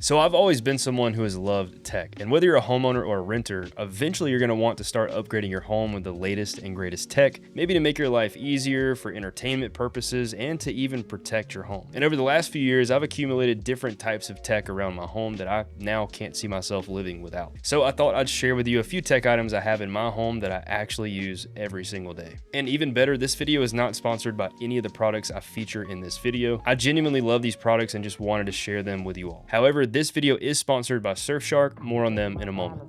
So I've always been someone who has loved tech, and whether you're a homeowner or a renter, eventually you're going to want to start upgrading your home with the latest and greatest tech, maybe to make your life easier for entertainment purposes and to even protect your home. And over the last few years, I've accumulated different types of tech around my home that I now can't see myself living without. So I thought I'd share with you a few tech items I have in my home that I actually use every single day. And even better, this video is not sponsored by any of the products I feature in this video. I genuinely love these products and just wanted to share them with you all. However, this video is sponsored by Surfshark. More on them in a moment.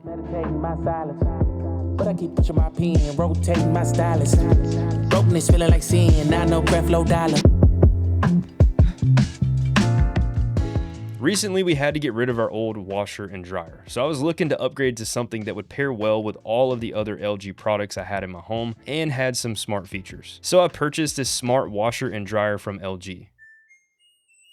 But I keep pushing my pen, rotating my stylus. Brokenness feeling like sin, not no breath, low dollar. Recently, we had to get rid of our old washer and dryer, so I was looking to upgrade to something that would pair well with all of the other LG products I had in my home and had some smart features. So I purchased this smart washer and dryer from LG.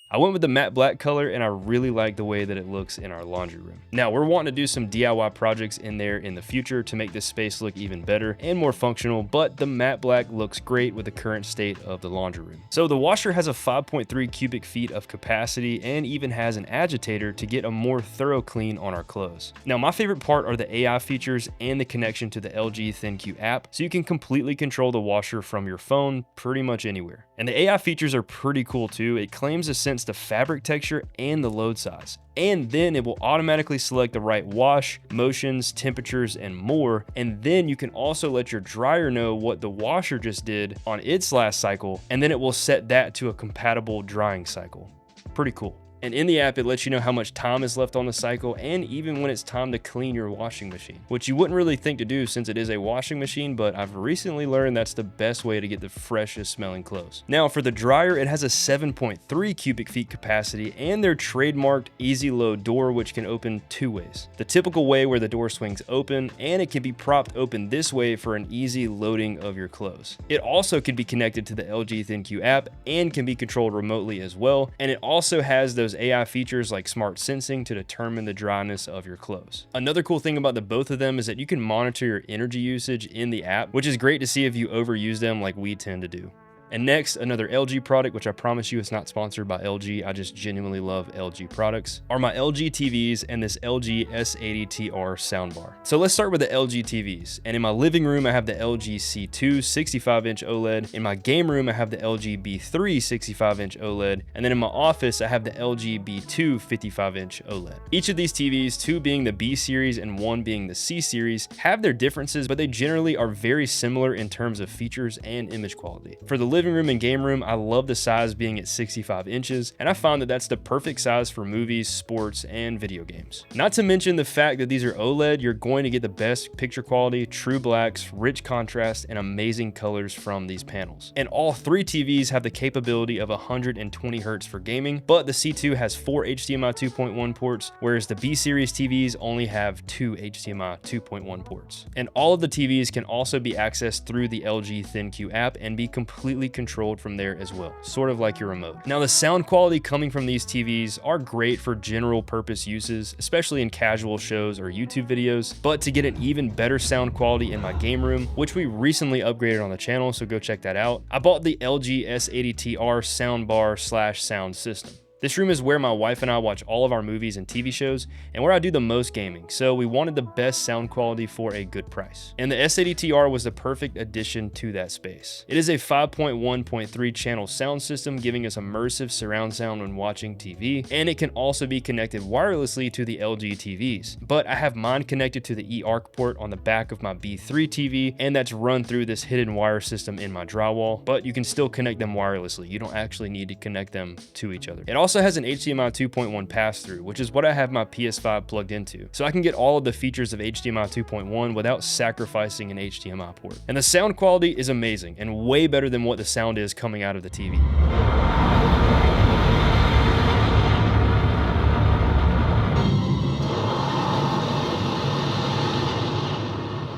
I went with the matte black color and I really like the way that it looks in our laundry room. Now we're wanting to do some DIY projects in there in the future to make this space look even better and more functional, but the matte black looks great with the current state of the laundry room. So the washer has a 5.3 cubic feet of capacity and even has an agitator to get a more thorough clean on our clothes. Now my favorite part are the AI features and the connection to the LG ThinQ app, so you can completely control the washer from your phone pretty much anywhere. And the AI features are pretty cool too. It claims to sense the fabric texture and the load size. And then it will automatically select the right wash, motions, temperatures, and more. And then you can also let your dryer know what the washer just did on its last cycle, and then it will set that to a compatible drying cycle. Pretty cool. And in the app, it lets you know how much time is left on the cycle and even when it's time to clean your washing machine, which you wouldn't really think to do since it is a washing machine, but I've recently learned that's the best way to get the freshest smelling clothes. Now for the dryer, it has a 7.3 cubic feet capacity and their trademarked easy load door, which can open two ways. The typical way where the door swings open, and it can be propped open this way for an easy loading of your clothes. It also can be connected to the LG ThinQ app and can be controlled remotely as well. And it also has those AI features like smart sensing to determine the dryness of your clothes. Another cool thing about the both of them is that you can monitor your energy usage in the app, which is great to see if you overuse them like we tend to do. And next, another LG product, which I promise you is not sponsored by LG, I just genuinely love LG products, are my LG TVs and this LG S80TR soundbar. So let's start with the LG TVs. And in my living room, I have the LG C2 65-inch OLED. In my game room, I have the LG B3 65-inch OLED. And then in my office, I have the LG B2 55-inch OLED. Each of these TVs, two being the B series and one being the C series, have their differences, but they generally are very similar in terms of features and image quality. For the living room and game room, I love the size being at 65 inches, and I found that that's the perfect size for movies, sports, and video games. Not to mention the fact that these are OLED, you're going to get the best picture quality, true blacks, rich contrast, and amazing colors from these panels. And all three TVs have the capability of 120 Hz for gaming, but the C2 has 4 HDMI 2.1 ports, whereas the B series TVs only have 2 HDMI 2.1 ports. And all of the TVs can also be accessed through the LG ThinQ app and be completely controlled from there as well, sort of like your remote. Now the sound quality coming from these TVs are great for general purpose uses, especially in casual shows or YouTube videos, but to get an even better sound quality in my game room, which we recently upgraded on the channel, so go check that out, I bought the LG S80TR soundbar / sound system. This room is where my wife and I watch all of our movies and TV shows and where I do the most gaming, so we wanted the best sound quality for a good price. And the S80TR was the perfect addition to that space. It is a 5.1.3 channel sound system giving us immersive surround sound when watching TV, and it can also be connected wirelessly to the LG TVs. But I have mine connected to the eARC port on the back of my B3 TV, and that's run through this hidden wire system in my drywall, but you can still connect them wirelessly. You don't actually need to connect them to each other. It also has an HDMI 2.1 pass-through, which is what I have my PS5 plugged into. So I can get all of the features of HDMI 2.1 without sacrificing an HDMI port. And the sound quality is amazing and way better than what the sound is coming out of the TV.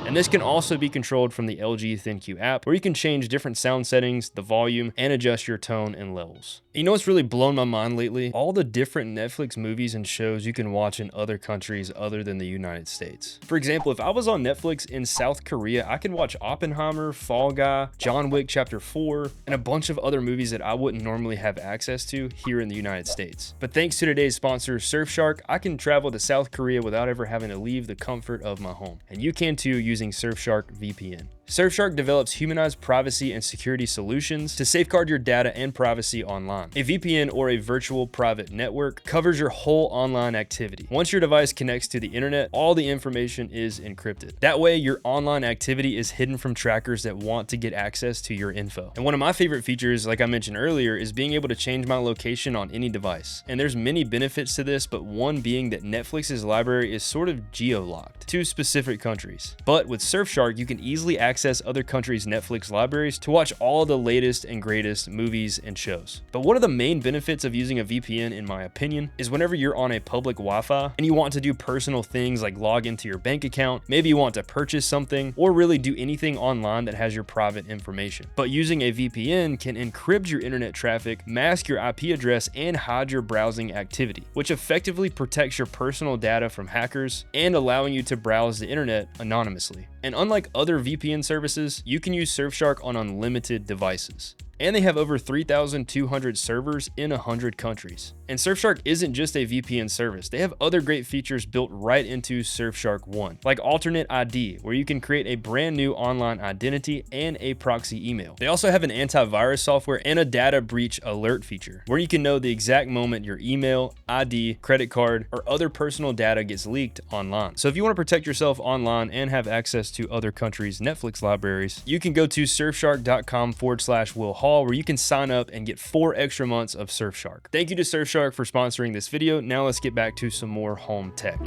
And this can also be controlled from the LG ThinQ app, where you can change different sound settings, the volume, and adjust your tone and levels. You know what's really blown my mind lately? All the different Netflix movies and shows you can watch in other countries other than the United States. For example, if I was on Netflix in South Korea, I could watch Oppenheimer, Fall Guy, John Wick Chapter 4, and a bunch of other movies that I wouldn't normally have access to here in the United States. But thanks to today's sponsor, Surfshark, I can travel to South Korea without ever having to leave the comfort of my home. And you can too using Surfshark VPN. Surfshark develops humanized privacy and security solutions to safeguard your data and privacy online. A VPN, or a virtual private network, covers your whole online activity. Once your device connects to the internet, all the information is encrypted. That way, your online activity is hidden from trackers that want to get access to your info. And one of my favorite features, like I mentioned earlier, is being able to change my location on any device. And there's many benefits to this, but one being that Netflix's library is sort of geo-locked to specific countries. But with Surfshark, you can easily access other countries' Netflix libraries to watch all the latest and greatest movies and shows. But one of the main benefits of using a VPN, in my opinion, is whenever you're on a public Wi-Fi and you want to do personal things like log into your bank account, maybe you want to purchase something, or really do anything online that has your private information. But using a VPN can encrypt your internet traffic, mask your IP address, and hide your browsing activity, which effectively protects your personal data from hackers and allowing you to browse the internet anonymously. And unlike other VPN services, you can use Surfshark on unlimited devices. And they have over 3,200 servers in 100 countries. And Surfshark isn't just a VPN service. They have other great features built right into Surfshark One, like alternate ID, where you can create a brand new online identity and a proxy email. They also have an antivirus software and a data breach alert feature, where you can know the exact moment your email, ID, credit card, or other personal data gets leaked online. So if you want to protect yourself online and have access to other countries' Netflix libraries, you can go to surfshark.com/Will Hall, where you can sign up and get 4 extra months of Surfshark. Thank you to Surfshark for sponsoring this video. Now let's get back to some more home tech.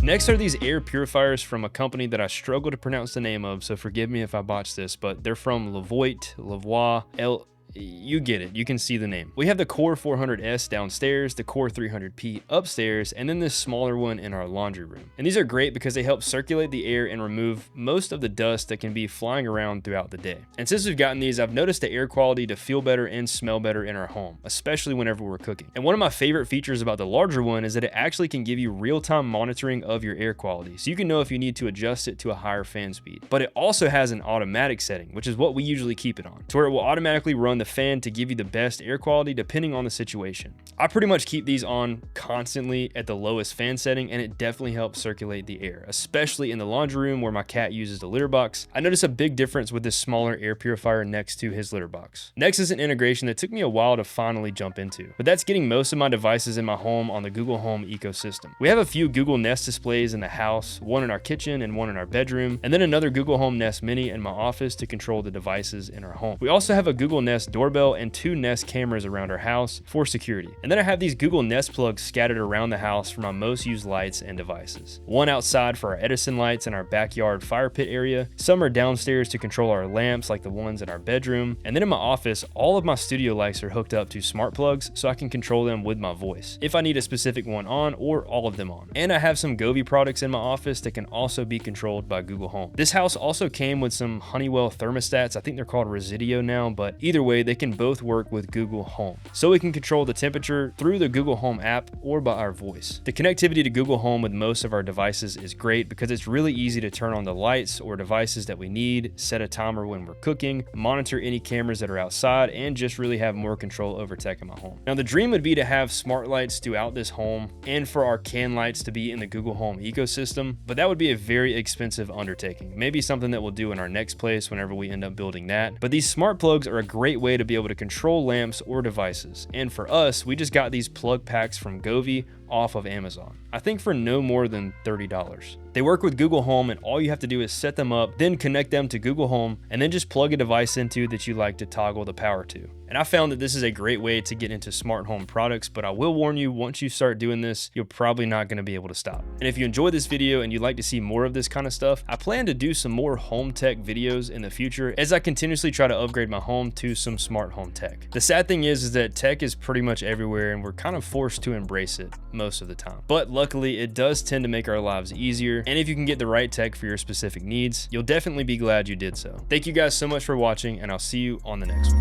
Next are these air purifiers from a company that I struggle to pronounce the name of, so forgive me if I botch this, but they're from Lavoie, you get it, you can see the name. We have the Core 400S downstairs, the Core 300P upstairs, and then this smaller one in our laundry room. And these are great because they help circulate the air and remove most of the dust that can be flying around throughout the day. And since we've gotten these, I've noticed the air quality to feel better and smell better in our home, especially whenever we're cooking. And one of my favorite features about the larger one is that it actually can give you real-time monitoring of your air quality, so you can know if you need to adjust it to a higher fan speed. But it also has an automatic setting, which is what we usually keep it on, to where it will automatically run the fan to give you the best air quality depending on the situation. I pretty much keep these on constantly at the lowest fan setting, and it definitely helps circulate the air, especially in the laundry room where my cat uses the litter box. I notice a big difference with this smaller air purifier next to his litter box. Next is an integration that took me a while to finally jump into, but that's getting most of my devices in my home on the Google Home ecosystem. We have a few Google Nest displays in the house, one in our kitchen and one in our bedroom, and then another Google Home Nest Mini in my office to control the devices in our home. We also have a Google Nest doorbell and 2 Nest cameras around our house for security. And then I have these Google Nest plugs scattered around the house for my most used lights and devices. One outside for our Edison lights in our backyard fire pit area. Some are downstairs to control our lamps like the ones in our bedroom. And then in my office, all of my studio lights are hooked up to smart plugs so I can control them with my voice if I need a specific one on or all of them on. And I have some Govee products in my office that can also be controlled by Google Home. This house also came with some Honeywell thermostats. I think they're called Residio now, but either way, they can both work with Google Home. So we can control the temperature through the Google Home app or by our voice. The connectivity to Google Home with most of our devices is great because it's really easy to turn on the lights or devices that we need, set a timer when we're cooking, monitor any cameras that are outside, and just really have more control over tech in my home. Now the dream would be to have smart lights throughout this home and for our can lights to be in the Google Home ecosystem, but that would be a very expensive undertaking. Maybe something that we'll do in our next place whenever we end up building that. But these smart plugs are a great way to be able to control lamps or devices. And for us, we just got these plug packs from Govee off of Amazon, I think for no more than $30. They work with Google Home, and all you have to do is set them up, then connect them to Google Home, and then just plug a device into that you like to toggle the power to. And I found that this is a great way to get into smart home products, but I will warn you, once you start doing this, you're probably not going to be able to stop. And if you enjoyed this video and you'd like to see more of this kind of stuff, I plan to do some more home tech videos in the future as I continuously try to upgrade my home to some smart home tech. The sad thing is that tech is pretty much everywhere, and we're kind of forced to embrace it. most of the time. But luckily, it does tend to make our lives easier, and if you can get the right tech for your specific needs, you'll definitely be glad you did so. Thank you guys so much for watching, and I'll see you on the next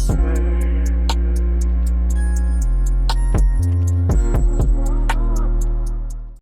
one.